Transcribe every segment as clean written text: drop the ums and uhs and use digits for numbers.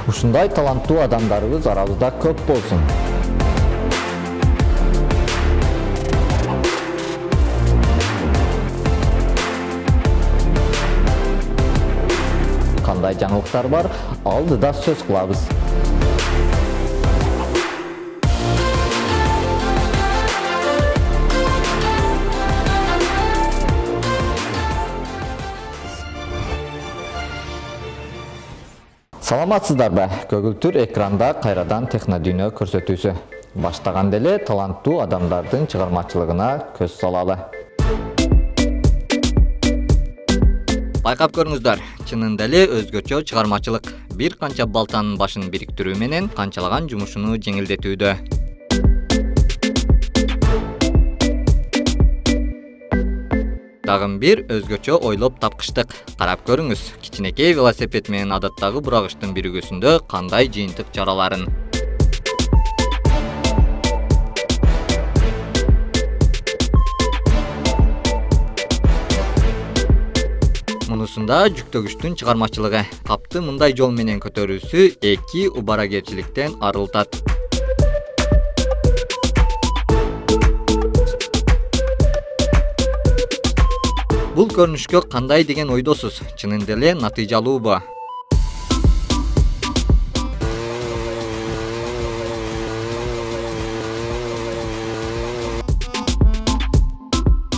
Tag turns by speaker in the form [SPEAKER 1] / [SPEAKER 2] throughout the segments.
[SPEAKER 1] Ушундай таланттуу адамдарыбыз арабызда көп болсун. Кандай жаңылыктар бар, алдыда сөз кылабыз. Саламатсыздарбы? Көгүлтүр экранда кайрадан технодүйнө көрсөтүүсү. Баштаган деле таланттуу адамдардын чыгармачылыгына көз салалы. Байкап көрүңүздөр, чынында эле өзгөчө чыгармачылык. Бир канча балтанын башын бириктирүү менен канчалаган жумушуну жеңилдетүүдө. Дагы бир өзгөчө ойлоп тапкычтык. Карап көрүңүз, кичинекей велосипед менен адаттагы бурагычтын биригүүсүндө кандай жыйынтык чараларын. Мунусунда жүктөгүчтүн чыгармачылыгы. Капты мындай жол менен көтөрүүсү эки убаракерчиликтен арылтат. Бул көрүнүшкө кандай деген ойдосуз? Чынында эле натыйжалуубу?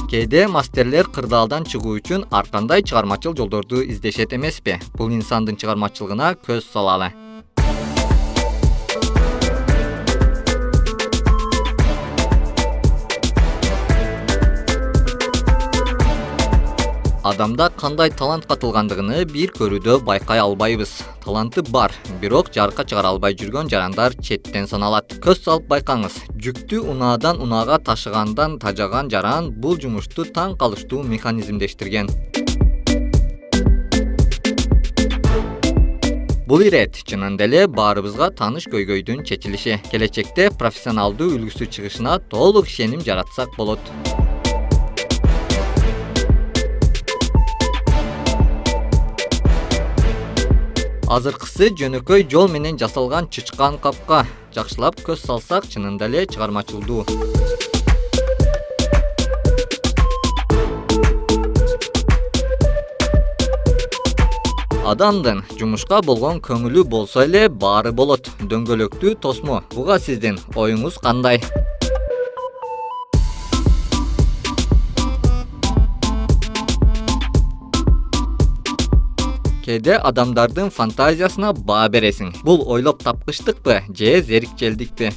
[SPEAKER 1] Кээде мастерлер кырдаалдан чыгуу үчүн ар кандай чыгармачыл жолдорду издешет эмеспи? Бул инсандын чыгармачылыгына көз салалы. Адамда кандай талант катылгандыгын бир көрүүдө байкай албайбыз. Таланты бар, бирок жарыкка чыгара албай жүргөн жарандар четтен саналат. Көз салып байкаңыз, жүктү унаадан унаага ташыгандан тажаган жаран бул жумушту таң калыштуу механизмдештирген. Бул ирет чынында эле баарыбызга тааныш көйгөйдүн чечилиши. Келечекте профессионалдуу үлгүсү чыгышына толук ишеним жаратсак болот. Азыркысы жөнөкөй жол менен жасалган чычкан капка. Жакшылап көз салсак, чынында эле чыгармачылдуу. Адамдын жумушка болгон көңүлү болсо эле баары болот. Дөңгөлөктүү тосмо. Буга сиздин оюңуз кандай? Кээде адамдардын фантазиясына баа бересиң. Бул ойлоп тапкычтыкпы же зерикчелдикпи?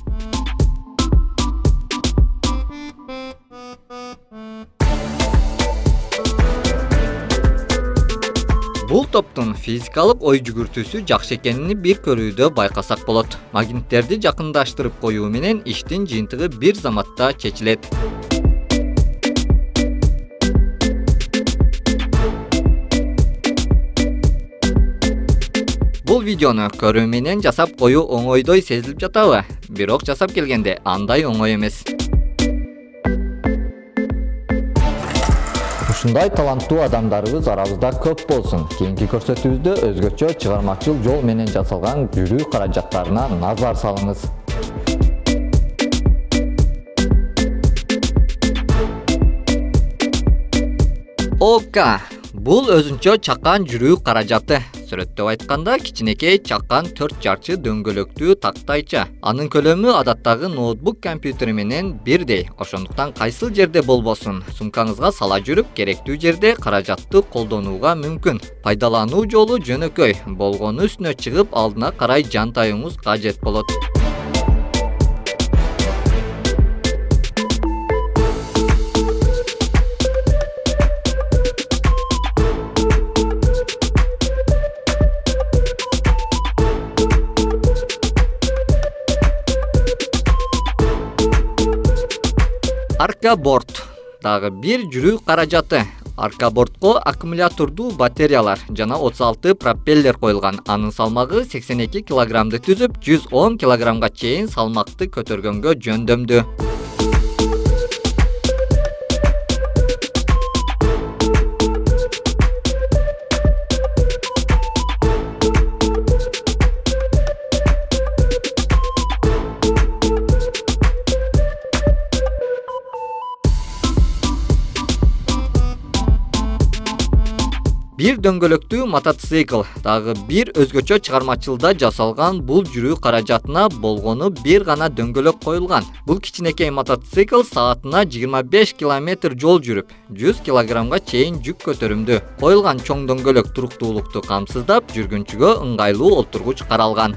[SPEAKER 1] Бул топтун физикалык ой жүгүртүүсү жакшы экенин бир көрүүдө байкасак болот. Магниттерди жакындаштырып коюу менен иштин жыйынтыгы бир заматта чечилет. Бул видеону көрүү менен жасап коюу оңойдой сезилип жатабы? Бирок жасап келгенде андай оңой эмес. Ушундай таланттуу адамдарыбыз арабызда көп болсун. Кийинки көрсөтүүбүздө өзгөчө чыгармачыл жол менен жасалган жүрүү каражаттарына назар салыңыз. Ока, бул өзүнчө чакан жүрүү каражаты. Сүрөттөп айтканда кичинекей чакан 4 жарчы дөңгөлөктүү тактайча. Анын көлөмү адаттагы ноутбук компьютери менен бирдей. Ошондуктан кайсыл жерде болбосун, сумкаңызга сала жүрүп, керектүү жерде каражатты колдонууга мүмкүн. Пайдалануу жолу жөнөкөй. Болгону үстүнө чыгып, алдына карай жантаюңуз кажет болот. Аркаборд. Дагы бир жүрүү каражаты. Аркабордко аккумулятордуу батареялар жана 36 пропеллер коюлган. Анын салмагы 82 килограммды түзүп, 110 килограммга чейин салмакты көтөргөнгө жөндөмдүү. Bir дөңгөлөктүү мотоцикл дагы bir өзгөчө чыгармачылыкта жасалган бул жүрүү каражатына болгону bir гана дөңгөлөк коюлган. Бул кичинекей мотоцикл саатына 25 км жол жүрүп, 100 кг чейин жүк көтөрүмдүү. Коюлган чоң дөңгөлөк туруктуулукту камсыздап, жүргүнчүгө ыңгайлуу олтургуч каралган.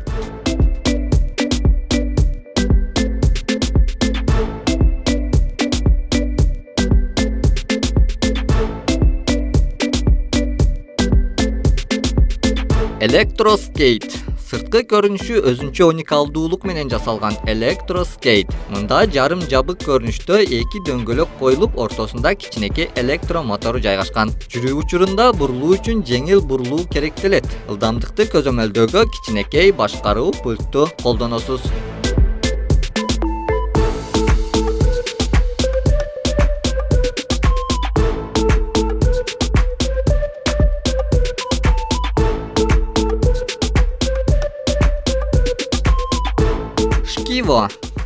[SPEAKER 1] Elektroskate. Сырткы көрүнүшү өзүнчө уникалдуулук менен жасалган Elektroskate. Мында жарым жабык көрүнүштө эки дөңгөлөк коюлуп, ортосунда кичинекей электромотору жайгашкан. Жүрүү учурунда бурулуу үчүн жеңил бурулуу керектелет. Ылдамдыкты көзөмөлдөөгө кичинекей башкаруу пультту колдоносуз.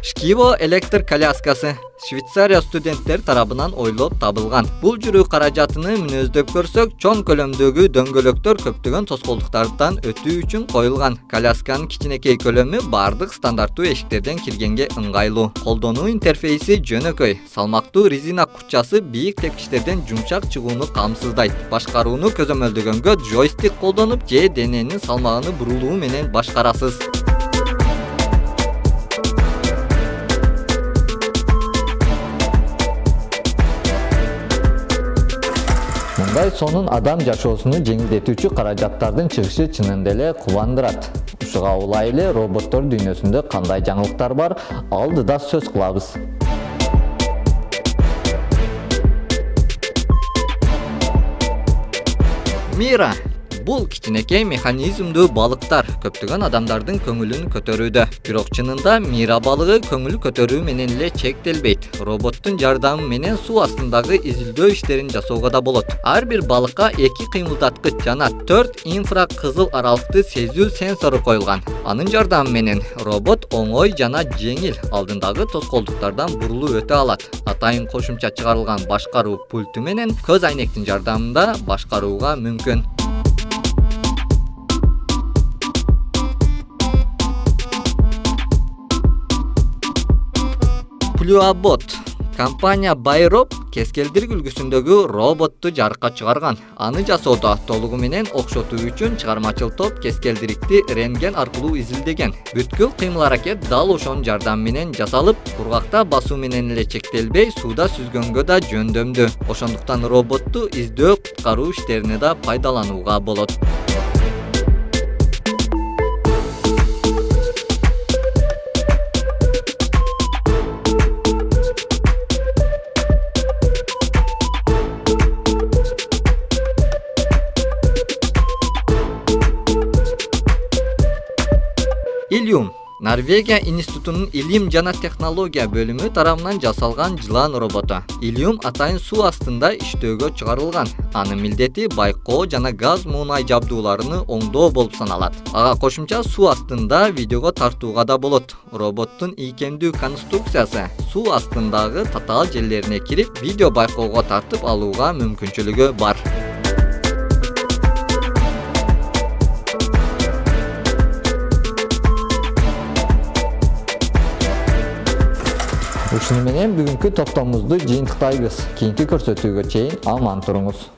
[SPEAKER 1] Шкиво электр коляскасы Швейцария студенттер тарабынан ойлоп табылган. Бул жүрүү каражатыны мүнөздөп көрсөк, чоң көлөмдөгү дөңгөлөктөр көптөгөн тоскоолдуктардан өтүү үчүн коюлган. Колясканын кичинекей көлөмү бардык стандарттуу эшиктерден киргенге ыңгайлуу. Колдонуу интерфейси жөнөкөй. Салмактуу резина курчасы бийик тепкичтерден жумшак чыгууну камсыздайт. Башкарууну көзөмөлдөгөнгө джойстик колдонуп, же дененин салмагын бурулуу менен башкарасыз. Мындай сонун адам жашоосуну жеңилдетүүчү каражаттардын чыгышы чынында эле кубандырат. Ушуга улай эле роботтор дүйнөсүндө кандай жаңылыктар бар, алдыда сөз кылабыз. Мира. Бул кичинекей механизмдүү балыктар көптөгөн адамдардын көңүлүн көтөрүүдө. Бирок чынында Мира балыгы көңүл көтөрүү менен эле чектелбейт. Роботтун жардамы менен суу астындагы изилдөө иштерин жасоого да болот. Ар бир балыкка 2 кыймылдаткыч жана 4 инфракызыл аралыкты сезүү сенсору коюлган. Анын жардамы менен робот оңой жана жеңил алдындагы тоскоолдуктардан бурулуп өтө алат. Атайын кошумча чыгарылган башкаруу пульту менен көз айнектин жардамында башкарууга мүмкүн. Плюабот. Компания Байроп кескелдирик үлгүсүндөгү роботту жарыкка чыгарган. Аны жасоодо толугу менен окшотуу үчүн чыгармачыл топ кескелдирикти рентген аркылуу изилдеген. Бүткүл кыймыл-аракет дал ошонун жардамы менен жасалып, кургакта басуу менен эле чектелбей, сууда сүзгөнгө да жөндөмдүү. Ошондуктан роботту издөө, куткаруу иштерине да пайдаланууга болот. Ilium. Норвегия институтунун илим жана технология бөлүмү тарабынан жасалган жылан роботу. Ilium атайын суу астында иштөөгө чыгарылган. Анын милдети байкоо жана газ муунай жабдууларыны оңдоо болуп саналат. Ага кошумча суу астында видеого тартууга да болот. Роботтун ийкемдүү конструкциясы суу астындагы татаал жерлерине кирип, видео байкоого тартып алууга мүмкүнчүлүгү бар. Ушуну менен бүгүнкү топтомубузду жыйынтыктайбыз. Кийинки көрсөтүүгө чейин аман туруңуз.